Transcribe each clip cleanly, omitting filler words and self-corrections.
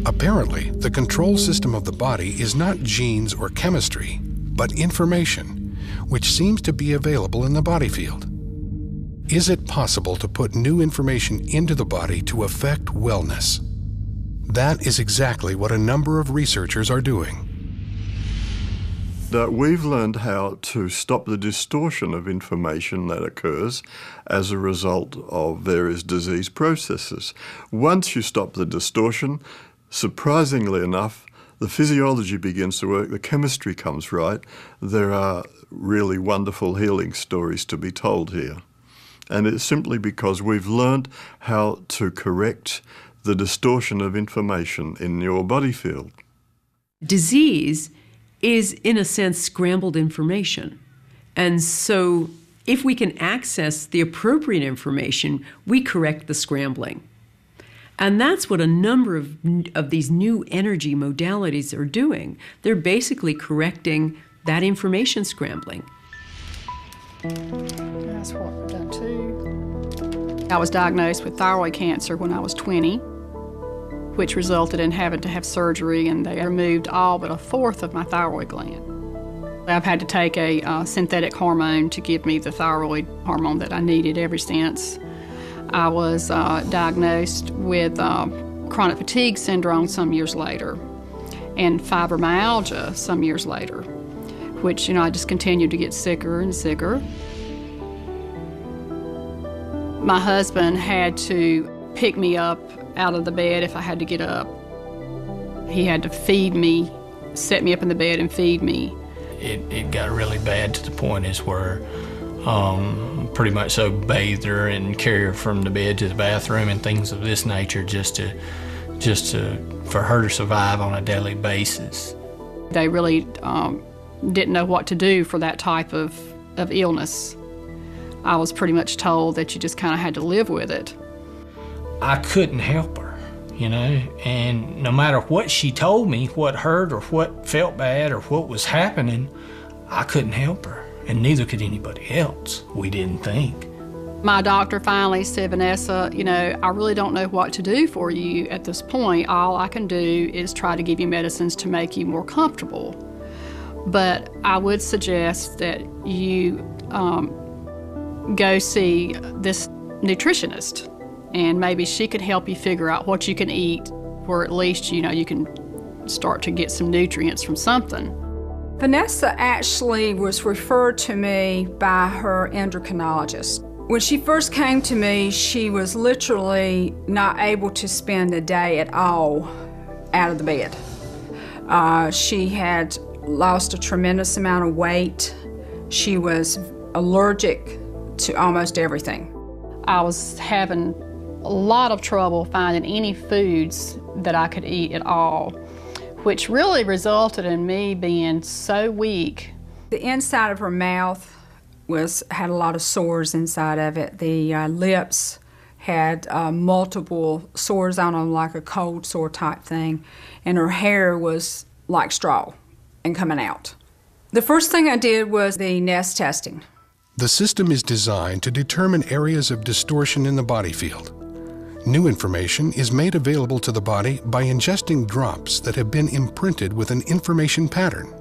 Apparently, the control system of the body is not genes or chemistry, but information, which seems to be available in the body field. Is it possible to put new information into the body to affect wellness? That is exactly what a number of researchers are doing. We've learned how to stop the distortion of information that occurs as a result of various disease processes. Once you stop the distortion, surprisingly enough, the physiology begins to work, the chemistry comes right. There are really wonderful healing stories to be told here. And it's simply because we've learned how to correct the distortion of information in your body field. Disease is, in a sense, scrambled information. And so if we can access the appropriate information, we correct the scrambling. And that's what a number of these new energy modalities are doing. They're basically correcting that information scrambling. That's what I've done too. I was diagnosed with thyroid cancer when I was 20, which resulted in having to have surgery, and they removed all but a fourth of my thyroid gland. I've had to take a synthetic hormone to give me the thyroid hormone that I needed ever since. I was diagnosed with chronic fatigue syndrome some years later, and fibromyalgia some years later, which, I just continued to get sicker and sicker. My husband had to pick me up out of the bed if I had to get up. He had to feed me, set me up in the bed and feed me. It got really bad to the point is where pretty much so bathed her and carried her from the bed to the bathroom and things of this nature just to for her to survive on a daily basis. They really didn't know what to do for that type of illness. I was pretty much told that you just kind of had to live with it. I couldn't help her, and no matter what she told me, what hurt or what felt bad or what was happening, I couldn't help her, and neither could anybody else, we didn't think. My doctor finally said, Vanessa, I really don't know what to do for you at this point. All I can do is try to give you medicines to make you more comfortable. But I would suggest that you go see this nutritionist, and maybe she could help you figure out what you can eat, or at least, you can start to get some nutrients from something. Vanessa actually was referred to me by her endocrinologist. When she first came to me, she was literally not able to spend a day at all out of the bed. She had lost a tremendous amount of weight. She was allergic to almost everything. I was having a lot of trouble finding any foods that I could eat at all, which really resulted in me being so weak. The inside of her mouth had a lot of sores inside of it. The lips had multiple sores on them, like a cold sore type thing, and her hair was like straw and coming out. The first thing I did was the nest testing. The system is designed to determine areas of distortion in the body field. New information is made available to the body by ingesting drops that have been imprinted with an information pattern.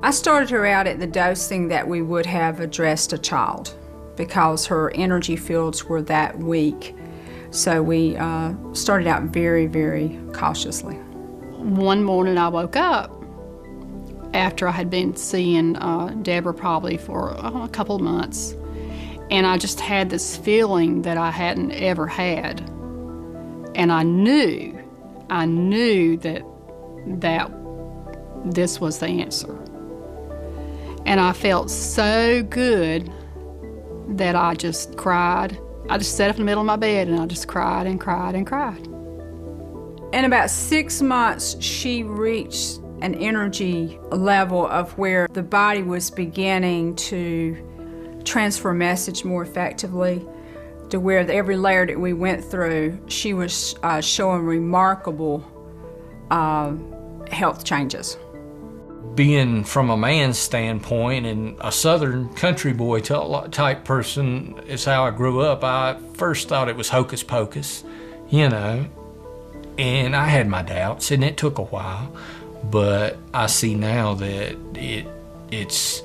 I started her out at the dosing that we would have addressed a child because her energy fields were that weak. So we started out very, very cautiously. One morning I woke up after I had been seeing Deborah probably for a couple of months, and I just had this feeling that I hadn't ever had. And I knew that this was the answer. And I felt so good that I just cried. I just sat up in the middle of my bed and I just cried and cried and cried. In about 6 months, she reached an energy level of where the body was beginning to transfer message more effectively, to where every layer that we went through, she was showing remarkable health changes. Being from a man's standpoint and a southern country boy type person is how I grew up. I first thought it was hocus pocus, And I had my doubts, and it took a while, but I see now that it's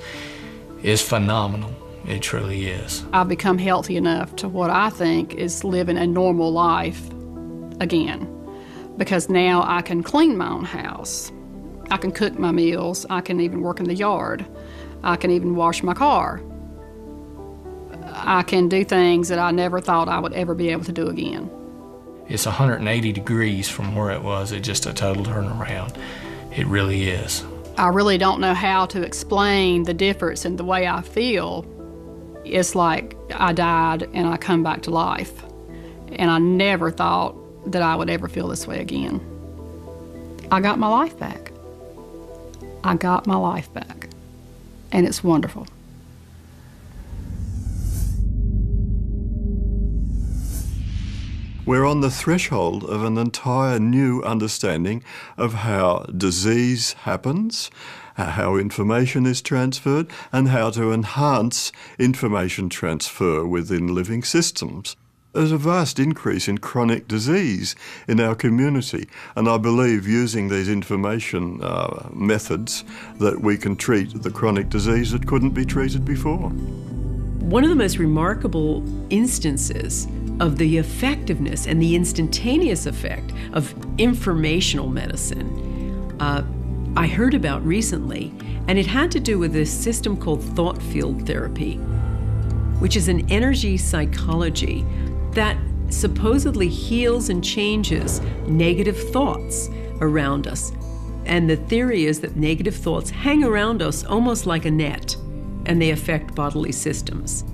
phenomenal. It truly is. I've become healthy enough to what I think is living a normal life again, because now I can clean my own house. I can cook my meals. I can even work in the yard. I can even wash my car. I can do things that I never thought I would ever be able to do again. It's 180 degrees from where it was. It's just a total turnaround. It really is. I really don't know how to explain the difference in the way I feel. It's like I died and I come back to life. And I never thought that I would ever feel this way again. I got my life back. I got my life back. And it's wonderful. We're on the threshold of an entire new understanding of how disease happens, how information is transferred, and how to enhance information transfer within living systems. There's a vast increase in chronic disease in our community, and I believe using these information methods that we can treat the chronic disease that couldn't be treated before. One of the most remarkable instances of the effectiveness and the instantaneous effect of informational medicine I heard about recently, and it had to do with this system called thought field therapy, which is an energy psychology that supposedly heals and changes negative thoughts around us. And the theory is that negative thoughts hang around us almost like a net, and they affect bodily systems.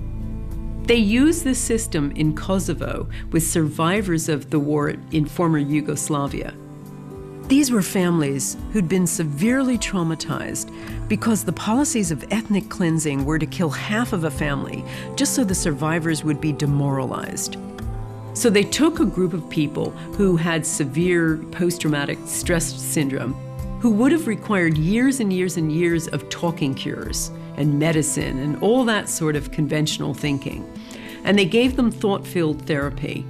They use this system in Kosovo with survivors of the war in former Yugoslavia. These were families who'd been severely traumatized because the policies of ethnic cleansing were to kill half of a family just so the survivors would be demoralized. So they took a group of people who had severe post-traumatic stress syndrome, who would have required years and years and years of talking cures and medicine and all that sort of conventional thinking. And they gave them thought-field therapy.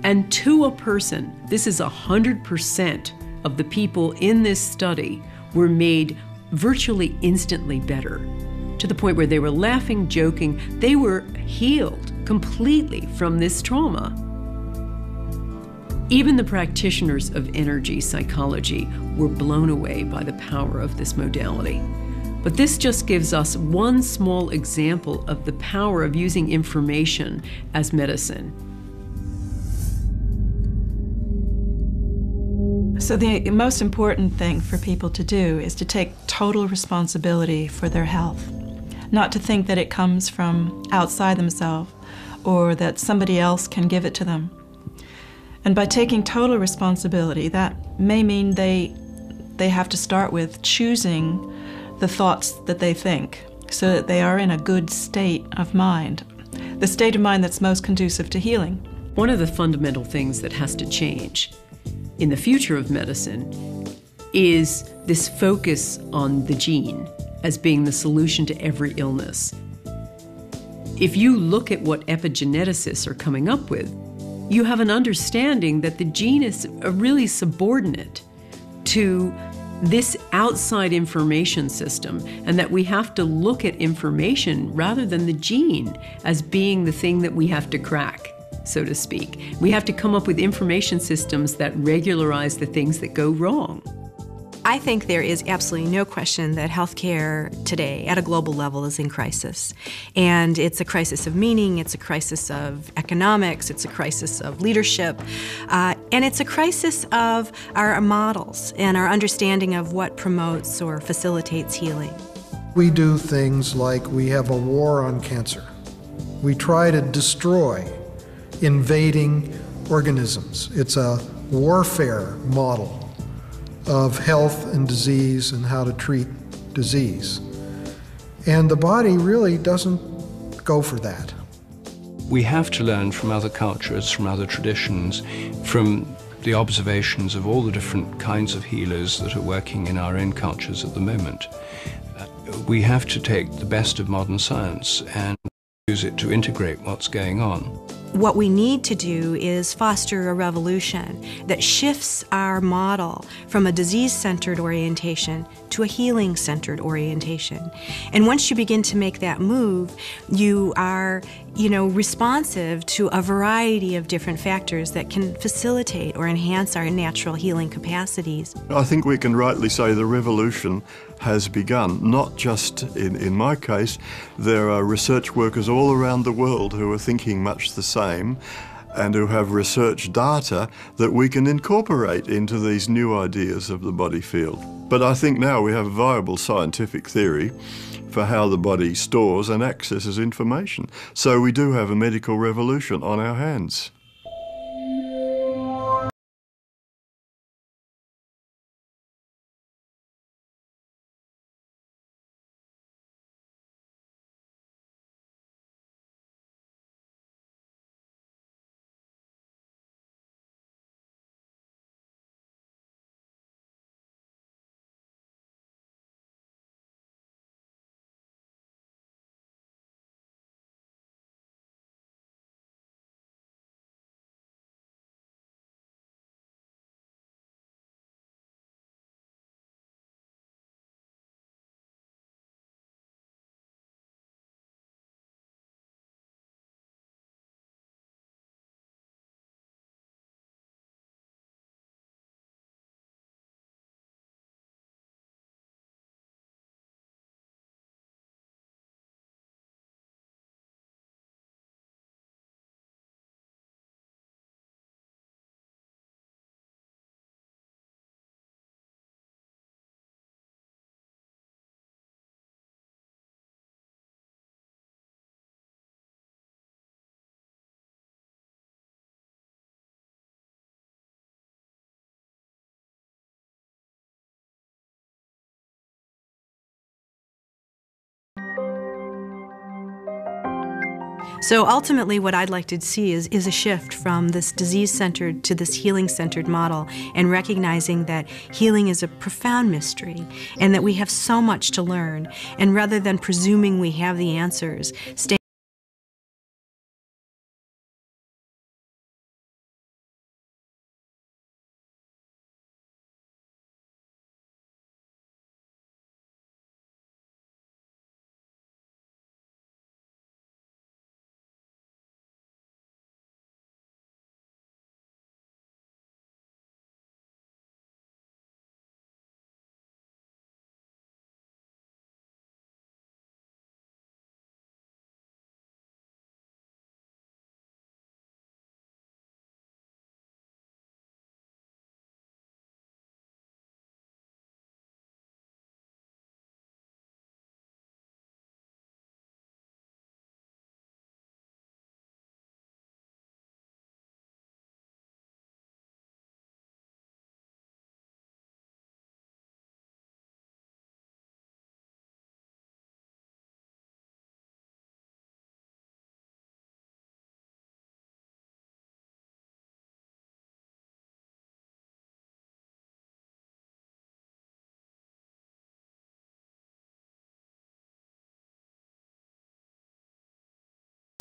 And to a person, this is 100% of the people in this study were made virtually instantly better, to the point where they were laughing, joking. They were healed completely from this trauma. Even the practitioners of energy psychology were blown away by the power of this modality. But this just gives us one small example of the power of using information as medicine. So the most important thing for people to do is to take total responsibility for their health, not to think that it comes from outside themselves or that somebody else can give it to them. And by taking total responsibility, that may mean they have to start with choosing the thoughts that they think so that they are in a good state of mind, the state of mind that's most conducive to healing. One of the fundamental things that has to change in the future of medicine is this focus on the gene as being the solution to every illness. If you look at what epigeneticists are coming up with, you have an understanding that the gene is really subordinate to this outside information system, and that we have to look at information rather than the gene as being the thing that we have to crack, so to speak. We have to come up with information systems that regularize the things that go wrong. I think there is absolutely no question that healthcare today at a global level is in crisis. And it's a crisis of meaning, it's a crisis of economics, it's a crisis of leadership, and it's a crisis of our models and our understanding of what promotes or facilitates healing. We do things like we have a war on cancer. We try to destroy invading organisms. It's a warfare model of health and disease and how to treat disease. And the body really doesn't go for that. We have to learn from other cultures, from other traditions, from the observations of all the different kinds of healers that are working in our own cultures at the moment. We have to take the best of modern science and use it to integrate what's going on. What we need to do is foster a revolution that shifts our model from a disease-centered orientation to a healing-centered orientation. And once you begin to make that move, you are, responsive to a variety of different factors that can facilitate or enhance our natural healing capacities. I think we can rightly say the revolution has begun. Not just in my case, there are research workers all around the world who are thinking much the same and who have research data that we can incorporate into these new ideas of the body field. But I think now we have viable scientific theory for how the body stores and accesses information. So we do have a medical revolution on our hands. So ultimately what I'd like to see is a shift from this disease-centered to this healing-centered model, and recognizing that healing is a profound mystery and that we have so much to learn, and rather than presuming we have the answers,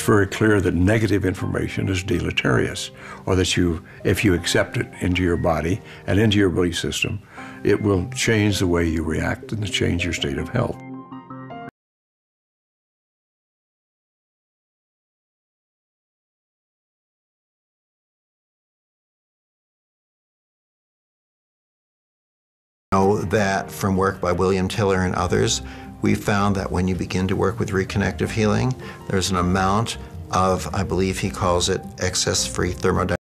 It's very clear that negative information is deleterious, or that if you accept it into your body and into your belief system, it will change the way you react and change your state of health. Know that from work by William Tiller and others, we found that when you begin to work with reconnective healing, there's an amount of, I believe he calls it, excess-free thermodynamics.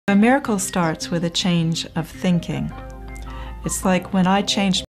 A miracle starts with a change of thinking. It's like when I changed